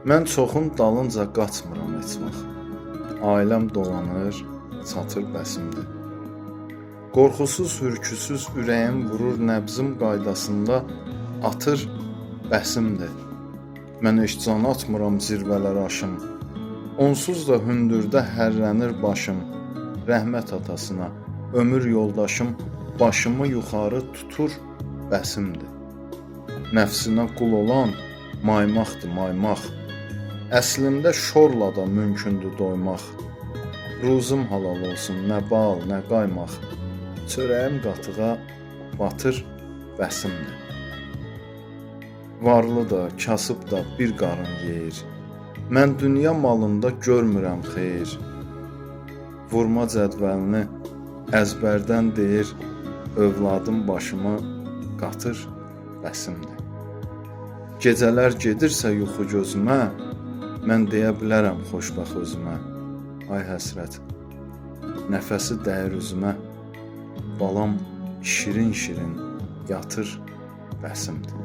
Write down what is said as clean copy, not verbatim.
Mən çoxun dalınca qaçmıram heç vaxt. Ailəm dolanır, çatır bəsimdir. Qorxusuz, hürküsüz ürəyim vurur nəbzim qaydasında atır bəsimdir. Mən heç can atmıram zirvələr aşım. Onsuz da hündürdə hərlənir başım. Rəhmət atasına, ömür yoldaşım başımı yuxarı tutur bəsimdir. Nəfsinə qul olan maymaqdır maymaq. Əslində şorla da mümkündür doymaq. Ruzum halal olsun, nə bal, nə qaymaq. Çörəyim qatığa batır bəsimdir. Varlı da, kasıb da bir qarın yeyir. Mən dünya malında görmürəm xeyir. Vurma cədvəlini əzbərdən deyir, övladım başımı qatır bəsimdir. Gecələr gedirsə yuxu gözümə, mən deyə bilərəm xoşbəxt özümə. Ay həsrət, nəfəsi dəyir üzümə, balam şirin-şirin yatır bəsimdir.